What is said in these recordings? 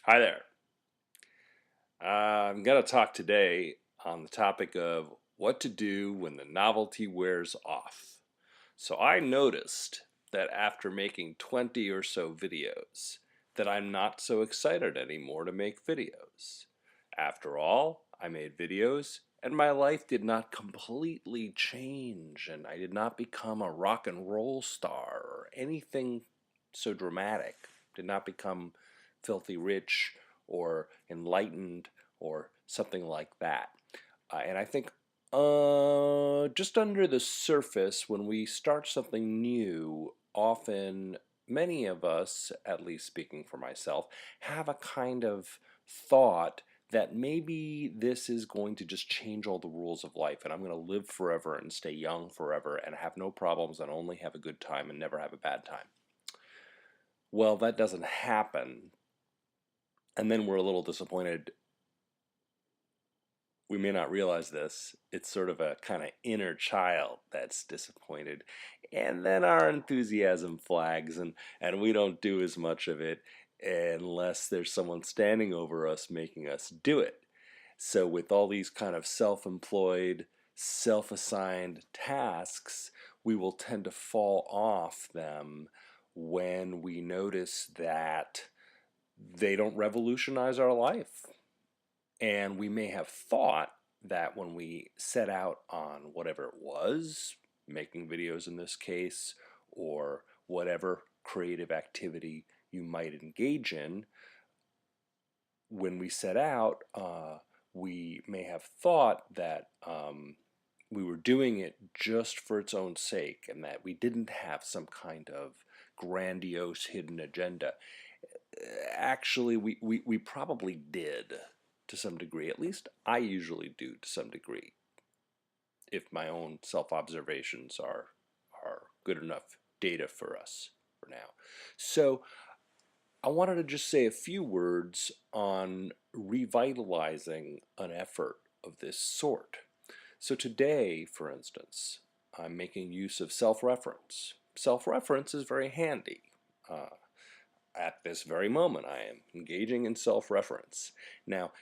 Hi there. I'm going to talk today on the topic of what to do when the novelty wears off. So I noticed that after making 20 or so videos, that I'm not so excited anymore to make videos. After all, I made videos and my life did not completely change and I did not become a rock and roll star or anything so dramatic. Did not become filthy rich or enlightened or something like that. And I think just under the surface, when we start something new, often many of us, at least speaking for myself, have a kind of thought that maybe this is going to just change all the rules of life and I'm going to live forever and stay young forever and have no problems and only have a good time and never have a bad time. Well, that doesn't happen. And then we're a little disappointed. We may not realize this. It's sort of a kind of inner child that's disappointed. And then our enthusiasm flags and we don't do as much of it unless there's someone standing over us making us do it. So with all these kind of self-employed, self-assigned tasks, we will tend to fall off them when we notice that they don't revolutionize our life. And we may have thought that when we set out on whatever it was, making videos in this case, or whatever creative activity you might engage in, when we set out, we may have thought that we were doing it just for its own sake and that we didn't have some kind of grandiose hidden agenda. Actually, we probably did to some degree. At least I usually do to some degree, if my own self-observations are good enough data for us for now. So I wanted to just say a few words on revitalizing an effort of this sort. So today, for instance, I'm making use of self-reference. Self-reference is very handy. At this very moment, I am engaging in self-reference. Now,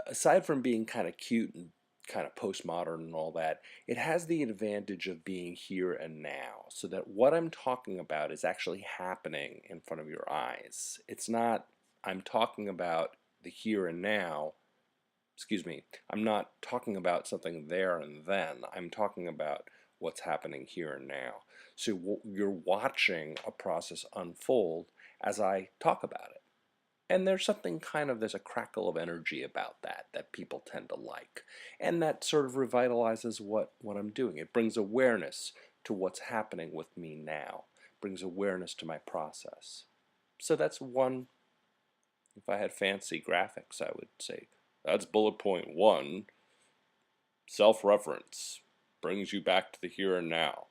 aside from being kind of cute and kind of postmodern and all that, it has the advantage of being here and now, so that what I'm talking about is actually happening in front of your eyes. It's not, I'm talking about the here and now, excuse me, I'm not talking about something there and then. I'm talking about what's happening here and now. So you're watching a process unfold as I talk about it. And there's something kind of, there's a crackle of energy about that people tend to like. And that sort of revitalizes what I'm doing. It brings awareness to what's happening with me now. It brings awareness to my process. So that's one, if I had fancy graphics, I would say, that's bullet point one. Self-reference brings you back to the here and now.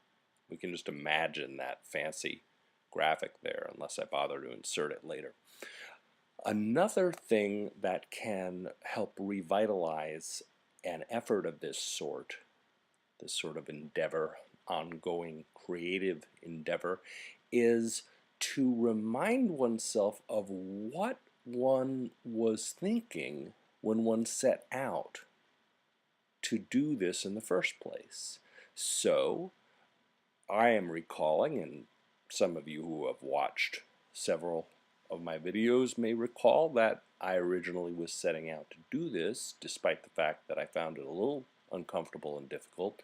We can just imagine that fancy graphic there, unless I bother to insert it later. Another thing that can help revitalize an effort of this sort of endeavor, ongoing creative endeavor, is to remind oneself of what one was thinking when one set out to do this in the first place. So I am recalling, and some of you who have watched several of my videos may recall, that I originally was setting out to do this, despite the fact that I found it a little uncomfortable and difficult,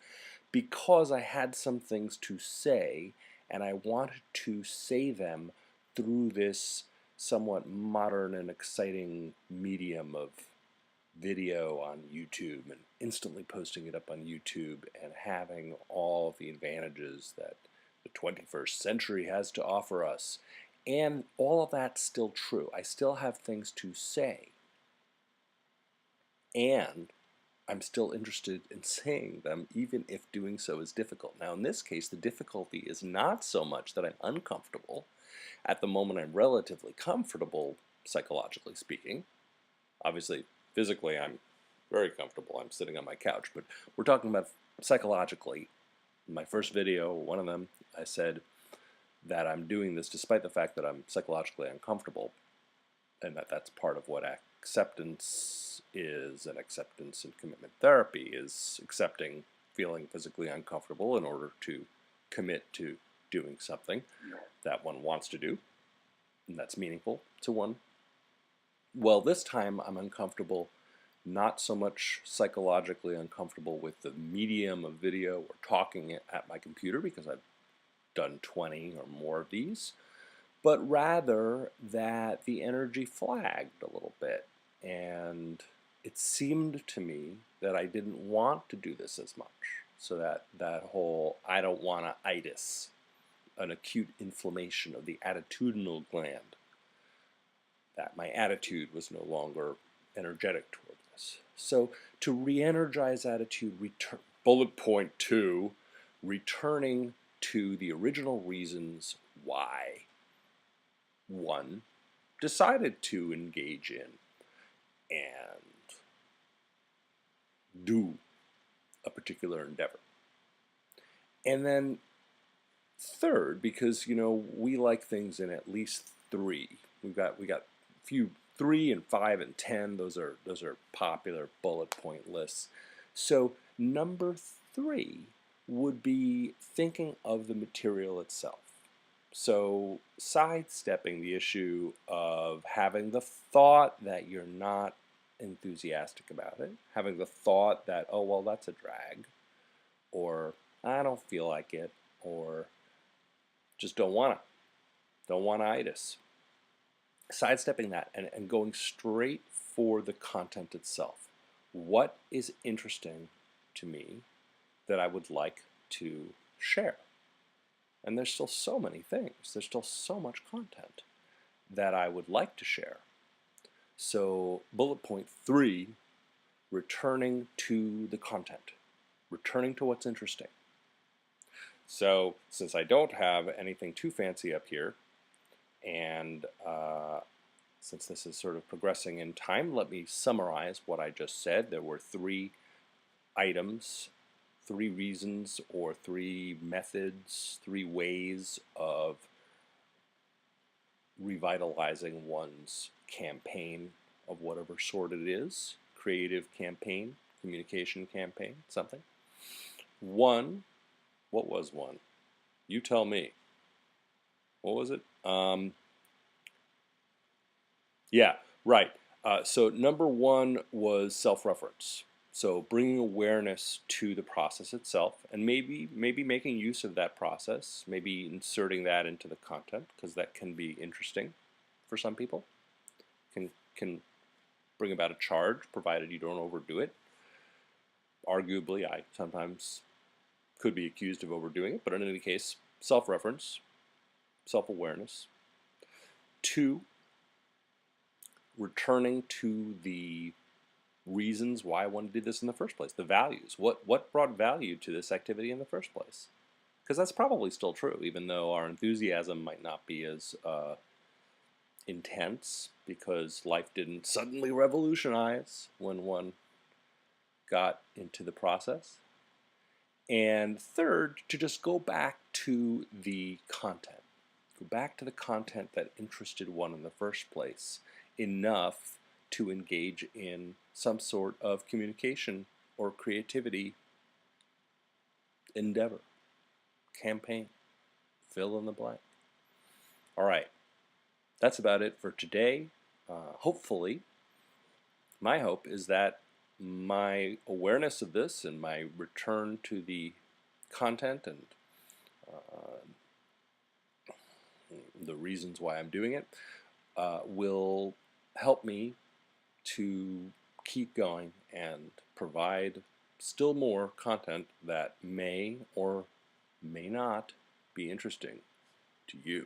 because I had some things to say and I wanted to say them through this somewhat modern and exciting medium of video on YouTube and instantly posting it up on YouTube and having all of the advantages that the 21st century has to offer us. And all of that's still true. I still have things to say. And I'm still interested in saying them, even if doing so is difficult. Now, in this case, the difficulty is not so much that I'm uncomfortable. At the moment, I'm relatively comfortable, psychologically speaking. Obviously, physically, I'm very comfortable. I'm sitting on my couch. But we're talking about psychologically. In my first video, one of them, I said that I'm doing this despite the fact that I'm psychologically uncomfortable. and that's part of what acceptance is, and acceptance and commitment therapy is accepting feeling physically uncomfortable in order to commit to doing something that one wants to do and that's meaningful to one. Well, this time I'm uncomfortable, not so much psychologically uncomfortable with the medium of video or talking at my computer, because I've done 20 or more of these, but rather that the energy flagged a little bit, and it seemed to me that I didn't want to do this as much. So that whole I don't want to itis, an acute inflammation of the attitudinal gland, that my attitude was no longer energetic toward this. So to re-energize attitude, bullet point 2, returning to the original reasons why one decided to engage in and do a particular endeavor. And then third, because we like things in at least 3. We got few 3 and 5 and 10. Those are popular bullet point lists. So number 3 would be thinking of the material itself. So sidestepping the issue of having the thought that you're not enthusiastic about it, having the thought that, oh, well, that's a drag, or I don't feel like it, or just don't want itis. Sidestepping that and going straight for the content itself. What is interesting to me that I would like to share? And there's still so many things. There's still so much content that I would like to share. So bullet point 3, returning to the content, returning to what's interesting. So since I don't have anything too fancy up here, and since this is sort of progressing in time, let me summarize what I just said. There were 3 items, 3 reasons, or 3 methods, 3 ways of revitalizing one's campaign of whatever sort it is, creative campaign, communication campaign, something. 1, what was 1? You tell me. What was it? Yeah, right. So number 1 was self-reference. So bringing awareness to the process itself, and maybe making use of that process, maybe inserting that into the content, because that can be interesting for some people. Can bring about a charge, provided you don't overdo it. Arguably, I sometimes could be accused of overdoing it, but in any case, self-reference, self-awareness. 2, returning to the reasons why one did this in the first place, the values. What brought value to this activity in the first place? Because that's probably still true, even though our enthusiasm might not be as intense, because life didn't suddenly revolutionize when one got into the process. And third, to just go back to the content. Go back to the content that interested one in the first place, enough to engage in some sort of communication or creativity endeavor, campaign, fill in the blank. All right, that's about it for today. Hopefully, my hope is that my awareness of this and my return to the content and the reasons why I'm doing it will help me to keep going and provide still more content that may or may not be interesting to you.